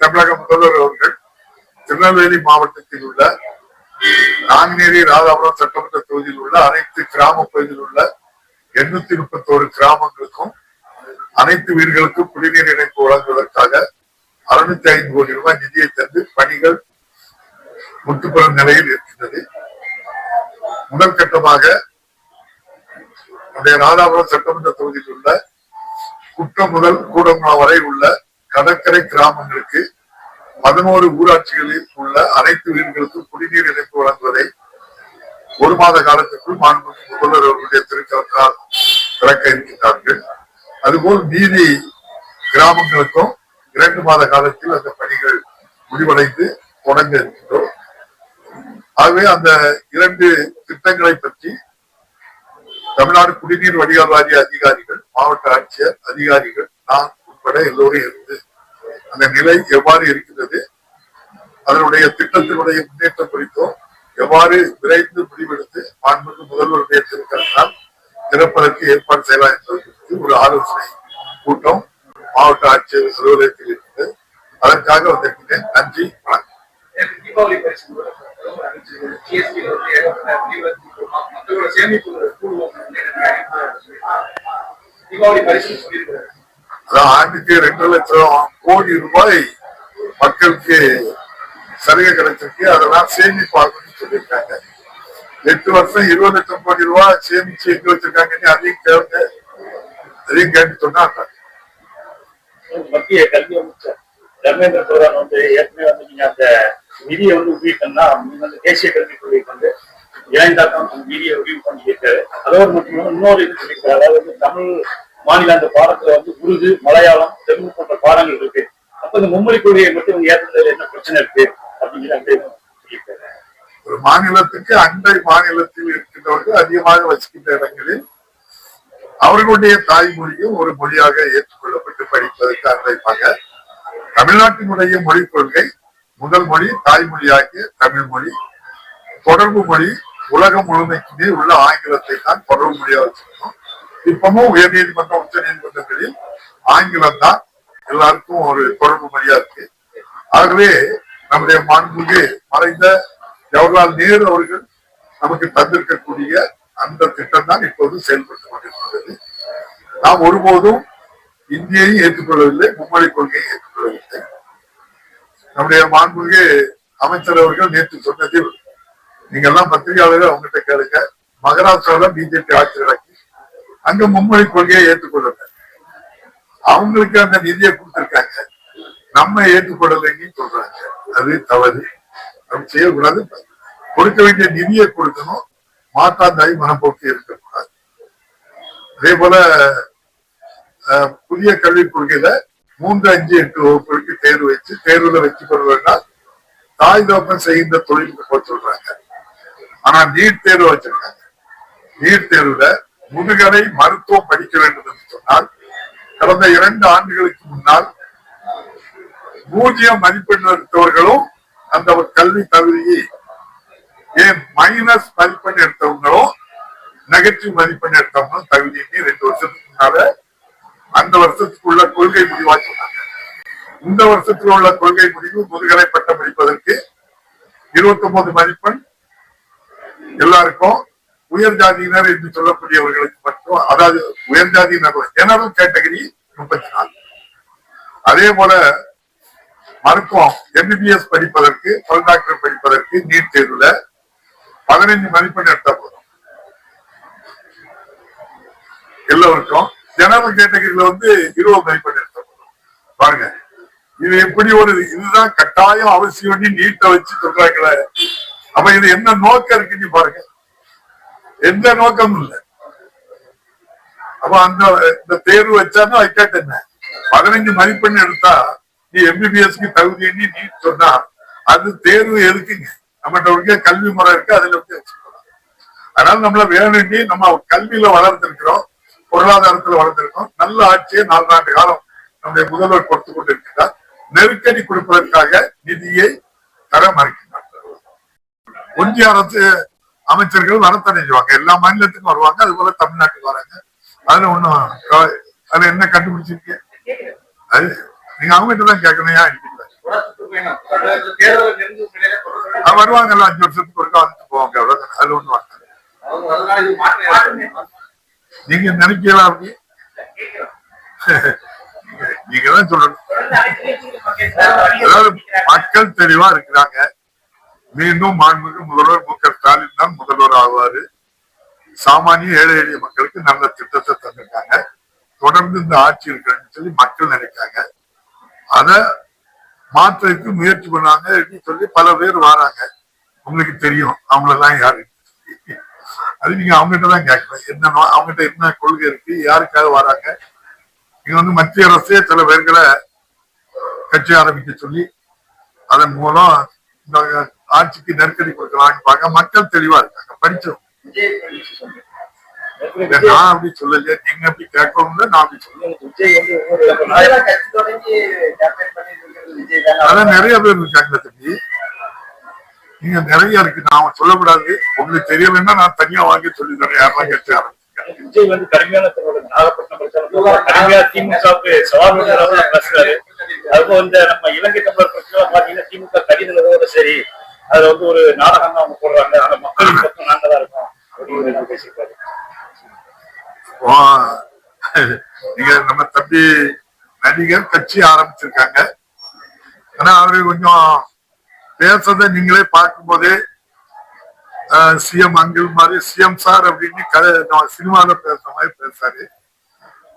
தமிழக முதல்வர் அவர்கள் திருநெல்வேலி மாவட்டத்தில் உள்ள நாங்குநேரி ராதாபுரம் சட்டமன்ற தொகுதியில் உள்ள அனைத்து கிராம பகுதியில் உள்ள 831 கிராமங்களுக்கும் அனைத்து வீடுகளுக்கும் குடிநீர் இணைப்பு வழங்குவதற்காக 605 கோடி ரூபாய் நிதியை தந்து பணிகள் முற்றுப்பெறும் நிலையில் இருக்கின்றது. முதல் கட்டமாக ராதாபுரம் சட்டமன்ற தொகுதியில் உள்ள குற்றம் முதல் கூடங்குளம் வரை உள்ள கடற்கரை கிராமங்களுக்கு 11 ஊராட்சிகளில் உள்ள அனைத்து வீடுகளுக்கும் குடிநீர் இணைப்பு வழங்குவதை 1 மாத காலத்திற்குள் மாண்புமிகு முதல்வர் அவர்களுடைய திருக்கரத்தால் திறக்க இருக்கின்றார்கள். அதுபோல் மீதி கிராமங்களுக்கும் 2 மாத காலத்தில் அந்த பணிகள் முடிவடைந்து தொடங்க இருக்கின்றோம். ஆகவே அந்த 2 திட்டங்களை பற்றி தமிழ்நாடு குடிநீர் வடிகால் வாரிய அதிகாரிகள், மாவட்ட ஆட்சியர் அதிகாரிகள், நான் உட்பட எல்லோரும் இருந்து அந்த நிலை எவ்வாறு இருக்கிறது, அதனுடைய திட்டத்தினுடைய முன்னேற்றம் குறித்தும் எவ்வாறு விரைந்து முடிவெடுத்து மாண்புமிகு முதல்வருடைய திருக்கரத்தால் திறப்பதற்கு ஏற்பாடு செய்யலாம் என்பது குறித்து ஒரு ஆலோசனை கூட்டம் மாவட்ட ஆட்சியர் அலுவலகத்தில் இருக்கிறது. அதற்காக வந்திருக்கிறேன். நன்றி, வணக்கம். ஆண்டுக்கு 2 லட்சம் கோடி ரூபாய் மக்களுக்கு சலுகை கிடைச்சிருக்கு. அதெல்லாம் சேமிப்பாகணும்னு சொல்லியிருக்காங்க. 8 வருஷம் 20 லட்சம் கோடி ரூபாய் சேமிச்சு எங்க வச்சிருக்காங்கன்னு அதையும் கேட்டு சொன்னாங்க. மத்திய கல்வி அமைச்சர் தர்மேந்திர பிரதான் ஏற்கனவே நீங்க அந்த நிதியை உள்ளிட்டோம்னா தேசிய கல்விக் கொள்கைக்கு இணைந்தாக்கம் நிதியை உதவி பண்ணியிருக்காரு. அதோடு மட்டும் இன்னொரு இது சொல்லியிருக்காரு. அதாவது தமிழ் மாநில அந்த பாடத்துல உருது, மலையாளம், தெலுங்கு போன்ற பாடங்கள் இருக்கு. அப்ப இந்த மும்மொழி கொள்கையை மட்டும் ஏற்படுறதுல என்ன பிரச்சனை இருக்கு அப்படிங்கிற ஒரு மாநிலத்துக்கு அண்டை மாநிலத்தில் இருக்கின்றவர்கள் அதிகமாக வசிக்கின்ற இடங்களில் அவர்களுடைய தாய்மொழியும் ஒரு மொழியாக ஏற்றுக்கொள்ளப்பட்டு படிப்பதற்கு அனுமதிப்பாங்க. தமிழ்நாட்டினுடைய மொழிக் கொள்கை முதல் மொழி தாய்மொழியாகிய தமிழ் மொழி, தொடர்பு மொழி உலகம் முழுமைக்குமே உள்ள ஆங்கிலத்தை தான் தொடர்பு மொழியாக வச்சிருக்கோம். இப்பவும் உயர் நீதிமன்றம், உச்ச நீதிமன்றங்களில் ஆங்கிலம் தான் எல்லாருக்கும் ஒரு தொடர்பு மொழியா இருக்கு. ஆகவே நம்முடைய மாண்புமிகு மறைந்த ஜவஹர்லால் நேரு அவர்கள் நமக்கு தந்திருக்கக்கூடிய அந்த திட்டம் தான் இப்போது செயல்பட்டு கொண்டிருக்கிறது. நாம் ஒருபோதும் இந்தியையும் ஏற்றுக்கொள்ளவில்லை, மும்மொழி கொள்கையை ஏற்றுக்கொள்ளவில்லை. நம்முடைய மாண்புமிகு அமைச்சர் அவர்கள் நேற்று சொன்னதில் நீங்க எல்லாம் பத்திரிகையாளர்கள் அவங்ககிட்ட கேளுங்க. மகாராஷ்டிராவில் பிஜேபி ஆட்சி நடக்கி அங்க மும்மொழி கொள்கையை ஏற்றுக்கொள்ளல. அவங்களுக்கு அந்த நிதியை கொடுத்திருக்காங்க, நம்ம ஏற்றுக்கொள்ளலைன்னு சொல்றாங்க. அது தவறு. அப்படி செய்யக்கூடாது. கொடுக்க வேண்டிய நிதியை கொடுக்கணும். மாற்றாந்தாய் மனப்போக்கு இருக்கக்கூடாது. அதே போல புதிய கல்விக் கொள்கையில 3, 5, 8 வகுப்புகளுக்கு தேர்வு வச்சு தேர்வுல வெற்றி பெறுவதால் தாய் தோப்பம் செய்கின்ற தொழிலுக்கு போய் சொல்றாங்க. ஆனா நீட் தேர்வு வச்சிருக்காங்க. நீட் தேர்வுல முதுகலை மருத்துவம் படிக்க வேண்டும் என்று சொன்னால் கடந்த 2 ஆண்டுகளுக்கு முன்னால் 0 மதிப்பெண் எடுத்தவர்களும் அந்த கல்வி தகுதியை மைனஸ் மதிப்பெண் எடுத்தவங்களும் நெகட்டிவ் மதிப்பெண் எடுத்தவங்களும் தகுதியை 2 வருஷத்துக்கு முன்னால அந்த வருஷத்துக்குள்ள கொள்கை முடிவா சொன்னாங்க. இந்த வருஷத்தில் உள்ள கொள்கை முடிவு முதுகலை பட்டம் படிப்பதற்கு 29 மதிப்பெண் எல்லாருக்கும், உயர் ஜாதியினர் என்று சொல்லக்கூடியவர்களுக்கு மட்டும், அதாவது உயர் ஜாதியினர் ஜெனரல் கேட்டகரி 34. அதே போல மருத்துவம் MBBS படிப்பதற்கு, பல் டாக்டர் படிப்பதற்கு நீட் தேர்வுல 15 மதிப்பெண் எடுத்த போதும் எல்லோருக்கும். ஜெனரல் கேட்டகரியில 20 மதிப்பெண் எடுத்த போதும். பாருங்க, இது எப்படி ஒரு இதுதான் கட்டாயம் அவசியம் நீட்டை வச்சு சொல்றாங்களே. அப்ப இது என்ன நோக்கம் இருக்குன்னு பாருங்க. எந்த நோக்கமும் இல்லை. அப்ப இந்த தேர்வு வச்சாலும் வைக்காட்டு என்ன 15 மதிப்பெண் எடுத்தா நீ MBBSக்கு தகுதி எண்ணி நீட் சொன்னா அது தேர்வு எதுக்குங்க? நம்மகிட்ட கல்வி முறை இருக்கு, அதுல வச்சுக்கலாம். அதனால நம்மள வேணும்னி நம்ம கல்வியில வளர்ந்திருக்கிறோம், பொருளாதாரத்துல வளர்ந்திருக்கோம். நல்ல ஆட்சியை 4 ஆண்டு காலம் நம்முடைய முதல்வர் கொடுத்து கொண்டிருக்கிறார். நெருக்கடி கொடுப்பதற்காக நிதியை தர மறுக்கின்றார். ஒன்றிய அரசு அமைச்சர்கள் வரத்தடைஞ்சுவாங்க. எல்லா மாநிலத்துக்கும் வருவாங்க, அது போல தமிழ்நாட்டுக்கு வராங்க. அதுல ஒண்ணும் அதுல என்ன கண்டுபிடிச்சிருக்கீங்க? அது நீங்க அவங்ககிட்ட தான் கேட்கணும். ஏன் வருவாங்கல்ல, 5 வருஷத்துக்கு ஒருக்கா வந்துட்டு போவாங்க, அவ்வளவுதான். அது ஒண்ணு வாங்க. நீங்க நினைக்கலாம் அப்படி? நீங்க தான் சொல்லணும். அதாவது மக்கள் தெளிவா இருக்கிறாங்க. மீண்டும் மாண்புமிகு முதல்வர் மு.க. ஸ்டாலின் தான் முதல்வர் ஆவாரு. சாமானிய ஏழை எளிய மக்களுக்கு நல்ல திட்டத்தை தந்திருக்காங்க. தொடர்ந்து இந்த ஆட்சி இருக்கிறன்னு சொல்லி மக்கள் நினைக்காங்க. அத மாற்றத்துக்கு முயற்சி பண்ணாங்க சொல்லி பல பேர் வராங்க. உங்களுக்கு தெரியும் அவங்களெல்லாம் யாரு. அது நீங்க அவங்ககிட்ட தான் கேட்கணும். என்ன அவங்ககிட்ட என்ன கொள்கை இருக்கு, யாருக்காக வராங்க. நீங்க மத்திய அரசே சில பேர்களை கட்சி ஆரம்பிக்க சொல்லி அதன் மூலம் இந்த ஆட்சிக்கு நெருக்கடி கொடுக்கலாம்னு பார்க்க மக்கள் தெளிவா இருக்காங்க. படிச்சோம். நான் அப்படி சொல்லலையே, நீங்க அப்படி கேட்கணும்ல, நான் அப்படி சொல்ல. அதான் நிறைய பேர் இருக்காங்க தம்பி. நீங்க நிறைய இருக்கு, நான் சொல்லக்கூடாது. உங்களுக்கு தெரியலன்னா நான் தனியா வாங்கி சொல்லி தரேன். யாரெல்லாம் கட்சி ஆரம்பிச்சு விஜய் கடுமையான நாகப்பட்டினம் கடுமையா திமுகவுக்கு சவால் பேசுறாரு. அதுவும் நம்ம இலங்கை தமிழர் பிரச்சனை பாத்தீங்கன்னா திமுக கடிதங்களோட சரி, அதுல ஒரு நாடகம் தான் அவங்க போடுறாங்க. ஆனா மக்களின் பக்கம் நாங்க தான் இருக்கோம் அப்படின்னு பேசியிருக்காரு. நீங்க நம்ம தம்பி நடிகர் கட்சி ஆரம்பிச்சிருக்காங்க. ஆனா அவரு கொஞ்சம் பேசுறத நீங்களே பார்க்கும் போதே சிஎம் அங்கிள் மாதிரி சிஎம் சார் அப்படின்னு சினிமால பேசுற மாதிரி பேசாரு.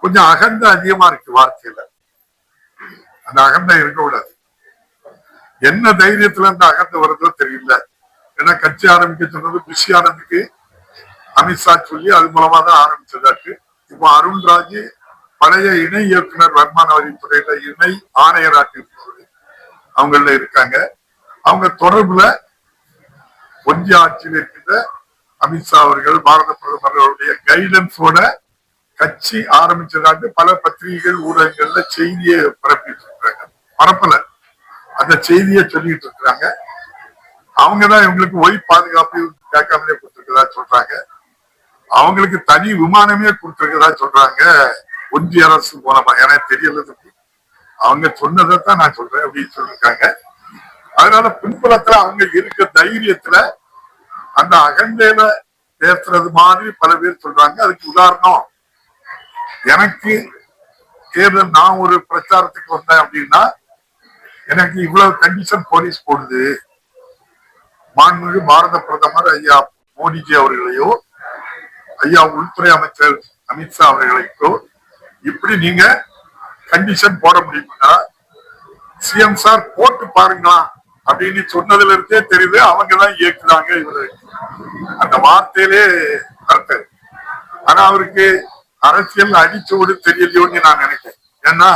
கொஞ்சம் அகந்த அதிகமா இருக்கு வார்த்தையில. அந்த அகந்தம் இருக்கக்கூடாது. என்ன தைரியத்துல இருந்து அகந்த வருதோ தெரியல. ஏன்னா கட்சி ஆரம்பிக்க சொன்னது பிஷி ஆனந்துக்கு அமித்ஷா சொல்லி அது மூலமா தான் ஆரம்பிச்சதாக்கு. இப்போ அருண்ராஜ் பழைய இணை இயக்குனர் வருமான வரித்துறையில இணை ஆணையராக அவங்கள இருக்காங்க. அவங்க தொடர்புல ஒன்றிய ஆட்சியில் இருக்கின்ற அமித்ஷா அவர்கள் பாரத பிரதமர்களுடைய கைடன்ஸோட கட்சி ஆரம்பிச்சதாட்டு பல பத்திரிகைகள் ஊடகங்கள்ல செய்தியை பரப்பிட்டு இருக்காங்க. பரப்பல, அந்த செய்தியை சொல்லிட்டு இருக்கிறாங்க. அவங்கதான் இவங்களுக்கு ஒய் பாதுகாப்பு கேட்காமலே கொடுத்திருக்கதா சொல்றாங்க. அவங்களுக்கு தனி விமானமே கொடுத்திருக்கதா சொல்றாங்க ஒன்றிய அரசு மூலமா. எனக்கு தெரியல, அவங்க சொன்னதான் நான் சொல்றேன் அப்படின்னு சொல்லிருக்காங்க. அதனால பின்புலத்துல அவங்க இருக்க தைரியத்துல அந்த அகண்டையில பேசுறது மாதிரி பல பேர் சொல்றாங்க. அதுக்கு உதாரணம், எனக்கு தேர்தல் நான் ஒரு பிரச்சாரத்துக்கு வந்தேன் அப்படின்னா எனக்கு இவ்வளவு கண்டிஷன் போலீஸ் போடுது. மாண்புமிகு பாரத பிரதமர் ஐயா மோடிஜி அவர்களையோ ஐயா உள்துறை அமைச்சர் அமித்ஷா அவர்களுக்கோ இப்படி நீங்க கண்டிஷன் போட முடியும்னா சிஎம் சார் போட்டு பாருங்களா அப்படின்னு சொன்னதுல இருந்தே தெரியுது அவங்கதான் இயக்குறாங்க இவரு. அந்த வார்த்தையிலே அர்த்தம். ஆனா அவருக்கு அரசியல் அடிச்சோடு தெரியலையோன்னு நான் நினைக்கிறேன். ஏன்னா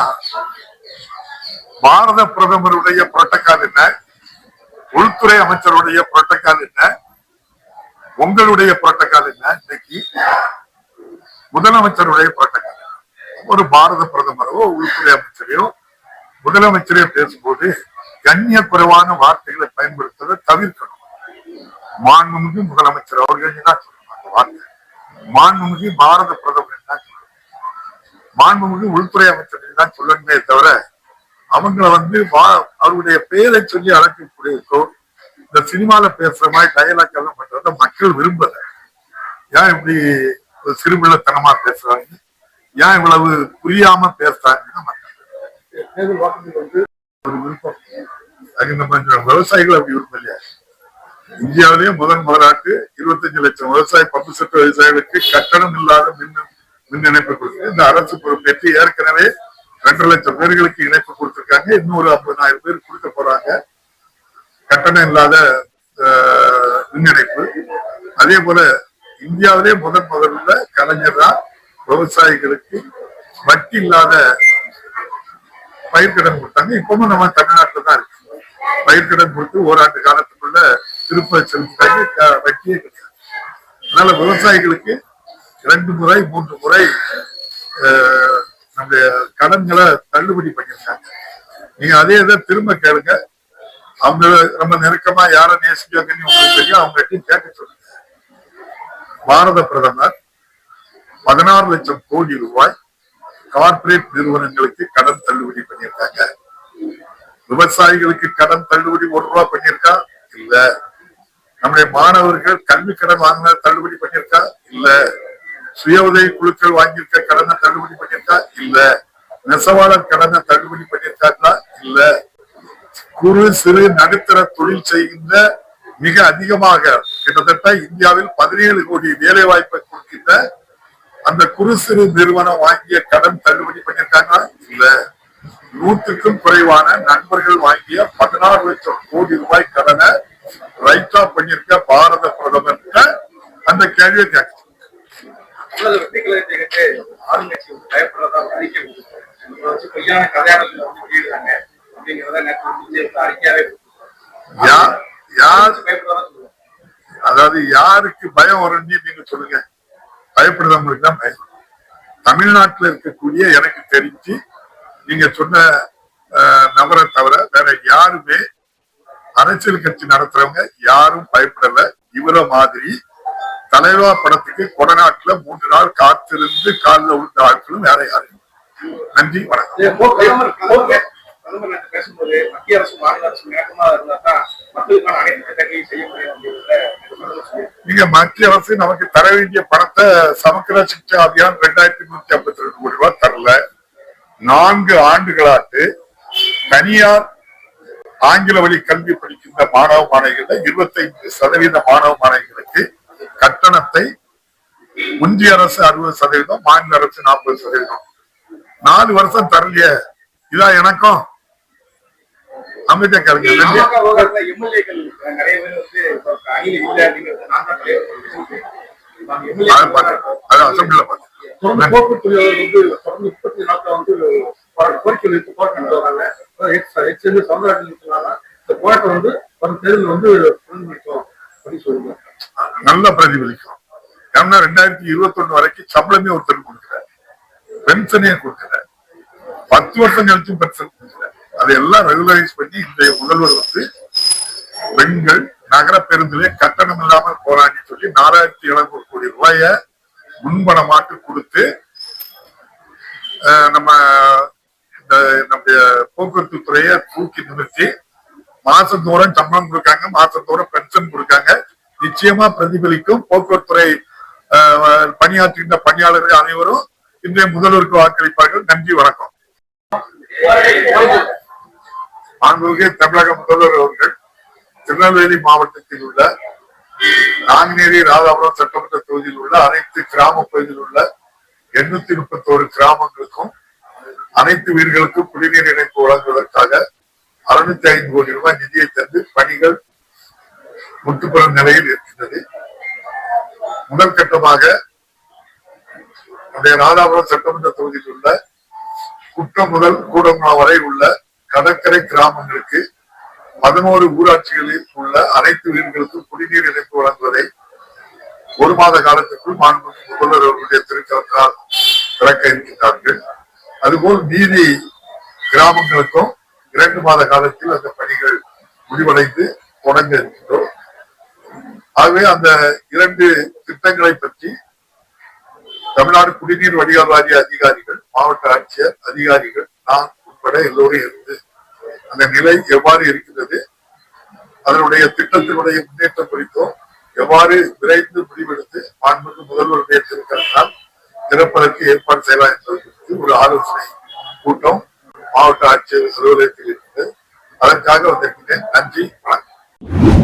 பாரத பிரதமருடைய புரோட்டோகால் என்ன, உள்துறை அமைச்சருடைய புரோட்டோகால் என்ன, உங்களுடைய புரோட்டோகால் என்ன, இன்னைக்கு முதலமைச்சருடைய புரோட்டோகால். ஒரு பாரத பிரதமரோ உள்துறை அமைச்சரையோ முதலமைச்சரையோ பேசும்போது கண்ணிய குறைவான வார்த்தைகளை பயன்படுத்துவதை தவிர்க்கணும். மாண்புமிகு முதலமைச்சர் அவர்கள் தான் சொல்லுவாங்க வார்த்தை. மாண்புமிகு பாரத பிரதமர் தான் சொல்லணும். மாண்புமிகு உள்துறை அமைச்சர் தான் சொல்லணுமே தவிர அவங்கள அவருடைய பெயரை சொல்லி அழைக்கக்கூடியதோ இந்த சினிமால பேசுற மாதிரி டயலாக் எல்லாம் பண்றத மக்கள் விரும்பல. ஏன் இப்படி சிறுபிள்ளைத்தனமா பேசுறாங்க, ஏன் இவ்வளவு புரியாம பேசுறாங்கன்னா ஒரு விருப்பம். விவசாயிகள் அப்படி விருப்பம் இல்லையா? இந்தியாவிலேயே முதலாட்டு 25 லட்சம் விவசாய பம்பு செட்டு விவசாயிகளுக்கு கட்டணம் இல்லாத மின் இணைப்பு கொடுத்து இந்த அரசு பொறுப்பேற்று ஏற்கனவே 2 லட்சம் பேர்களுக்கு இணைப்பு கொடுத்திருக்காங்க. இன்னொரு 50,000 பேர் கொடுக்க போறாங்க கட்டணம் இல்லாத மின் இணைப்பு. அதே போல இந்தியாவிலே முதல்ல கலைஞர் தான் விவசாயிகளுக்கு வட்டி இல்லாத பயிர்க்கடன் கொடுத்தாங்க. இப்பவும் நம்ம தமிழ்நாட்டில் தான் இருக்கு. பயிர்க்கடன் கொடுத்து ஓராண்டு காலத்துக்குள்ள திருப்ப செலுத்தாங்க, வட்டியே கிடையாது. அதனால விவசாயிகளுக்கு 2 முறை 3 முறை நம்முடைய கடன்களை தள்ளுபடி பண்ணிருக்காங்க. நீங்க அதே இதை திரும்ப கேளுங்க. அவங்க ரொம்ப நெருக்கமா யாரை நேசிக்காங்கன்னு உங்களுக்கு தெரியும், அவங்க கேட்க சொல்லுங்க. பாரத பிரதமர் 16 லட்சம் கோடி ரூபாய் கார்ப்பரேட் நிறுவனங்களுக்கு கடன் தள்ளுபடி பண்ணியிருக்காங்க. விவசாயிகளுக்கு கடன் தள்ளுபடி 1 ரூபாய் பண்ணியிருக்கா? இல்ல. நம்முடைய மாணவர்கள் கல்வி கடன் வாங்கின தள்ளுபடி பண்ணியிருக்கா? இல்ல. சுய உதவி குழுக்கள் வாங்கியிருக்க கடனை தள்ளுபடி பண்ணியிருக்கா? இல்ல. நெசவாளர் கடனை தள்ளுபடி பண்ணியிருக்காங்களா? இல்ல. குறு சிறு நடுத்தர தொழில் செய்கின்ற மிக அதிகமாக கிட்டத்தட்ட இந்தியாவில் 17 கோடி வேலை வாய்ப்பை கொடுக்கின்ற அந்த குறு சிறு நிறுவனம் வாங்கிய கடன் தள்ளுபடி பண்ணியிருக்காங்களா? இல்ல. 100க்கும் குறைவான நண்பர்கள் வாங்கிய 16 லட்சம் கோடி ரூபாய் கடனை ரைட் ஆஃப் பண்ணியிருக்க பாரத பிரதமர் அந்த கேள்வியை கேட்க வெற்றி கழகத்தை கேட்டு ஆளுங்கட்சி பயப்படுறதா அறிக்கை பொய்யான கதையாடல் வெளியிடுறாங்க அப்படிங்கிறத நேற்று அறிக்கையாவே அதாவது யாருக்கு பயம் வரும்னு நீங்க சொல்லுங்க. பயப்படுறவங்களுக்கு தான் பயம். தமிழ்நாட்டில் இருக்கக்கூடிய எனக்கு தெரிஞ்சு நீங்க சொன்ன நபரை தவிர வேற யாருமே அரசியல் கட்சி நடத்துறவங்க யாரும் பயப்படல. இவர மாதிரி தலைவா படத்துக்கு கொடநாட்டுல 3 நாள் காத்திருந்து காலில் விழுந்த ஆட்களும் வேற யாரும். நன்றி, வணக்கம். பிரதமர் பேசும்போது மத்திய அரசு மாநில அரசு நேரமா இருந்தா தான் மக்களுக்கான அனைத்து திட்டங்களையும் செய்ய முடியும். நீங்க மத்திய அரசு நமக்கு தர வேண்டிய பணத்தை சமக்கிர சிக்ஷா அபியான் 2352 கோடி ரூபாய் தரல. 4 ஆண்டுகளாட்டு தனியார் ஆங்கில வழி கல்வி படிக்கின்ற மாணவ மாணவிகள் 25% மாணவ மாணவிகளுக்கு கட்டணத்தை ஒன்றிய அரசு 60%, மாநில அரசு 40%. 4 வருஷம் தரலையே. இதான் எனக்கும் அமைச்சர் கருங்க. எம்எல்ஏக்கள் நிறைய பேர் வந்து அணியில் இல்லை அப்படிங்கிறது நான் தான் அசம்பிளில பார்த்தேன். போக்குவரத்து வந்து தொடர்ந்து 30 நாட்கள் வந்து கோரிக்கை வைத்து போராட்டம் நடத்துறாங்க. இந்த போராட்டம் வந்து வரும் தேர்தல் வந்து பிரதிபலிக்கும் அப்படின்னு சொல்லுங்க. நல்லா பிரதிபலிக்கும். ஏன்னா 2021 வரைக்கும் சம்பளமே ஒருத்தர் கொடுக்கிறார், பென்ஷனே கொடுக்கிறார், 10 வருஷம் கழிச்சும் பென்ஷன் கொடுக்கிறார். அதையெல்லாம் ரெகுலரைஸ் பண்ணி இன்றைய முதல்வர் வந்து பெண்கள் நகர பேருந்திலே கட்டணம் இல்லாமல் போராடி சொல்லி 4700 கோடி ரூபாய முன்பணமாட்டு கொடுத்து நம்முடைய போக்குவரத்து துறையை தூக்கி நிறுத்தி மாசந்தோறும் சம்பளம் கொடுக்காங்க, மாசந்தோறும் பென்ஷன் கொடுக்காங்க. நிச்சயமா பிரதிபலிக்கும். போக்குவரத்து துறை பணியாற்றுகின்ற பணியாளர்கள் அனைவரும் இன்றைய முதல்வருக்கு வாக்களிப்பார்கள். நன்றி, வணக்கம். மாண்புமிகு தமிழக முதல்வர் அவர்கள் திருநெல்வேலி மாவட்டத்தில் உள்ள நாங்குநேரி ராதாபுரம் சட்டமன்ற தொகுதியில் உள்ள அனைத்து கிராம பகுதியில் உள்ள 831 கிராமங்களுக்கும் அனைத்து வீடுகளுக்கும் குடிநீர் இணைப்பு வழங்குவதற்காக 605 கோடி ரூபாய் நிதியை தந்து பணிகள் முற்றுப்பெறும் நிலையில் இருக்கின்றது. முதல் கட்டமாக ராதாபுரம் சட்டமன்ற தொகுதியில் உள்ள குற்றம் முதல் கூடங்குளம் வரை உள்ள கடற்கரை கிராமங்களுக்கு 11 ஊராட்சிகளில் உள்ள அனைத்து வீடுகளுக்கும் குடிநீர் இணைப்பு வழங்குவதை 1 மாத காலத்துக்குள் மாண்புமிகு முதல்வர் அவர்களுடைய திருக்கரத்தால் திறக்க இருக்கின்றார்கள். அதுபோல் நீதி கிராமங்களுக்கும் 2 மாத காலத்தில் அந்த பணிகள் முடிவடைந்து தொடங்க இருக்கின்றோம். ஆகவே அந்த 2 திட்டங்களை பற்றி தமிழ்நாடு குடிநீர் வடிகால் வாரிய அதிகாரிகள், மாவட்ட ஆட்சியர் அதிகாரிகள், நான் உட்பட எல்லோரும் இருந்து அந்த நிலை எவ்வாறு இருக்கிறது, அதனுடைய திட்டத்தினுடைய முன்னேற்றம் குறித்தும் எவ்வாறு விரைந்து முடிவெடுத்து மாண்புமிகு முதல்வருடைய திருக்கரத்தால் திறப்பதற்கு ஏற்பாடு செய்யலாம் என்பது குறித்து ஒரு ஆலோசனை கூட்டம் மாவட்ட ஆட்சியர் அலுவலகத்தில் இருக்கிறது. அதற்காக வந்திருக்கிறேன். நன்றி, வணக்கம்.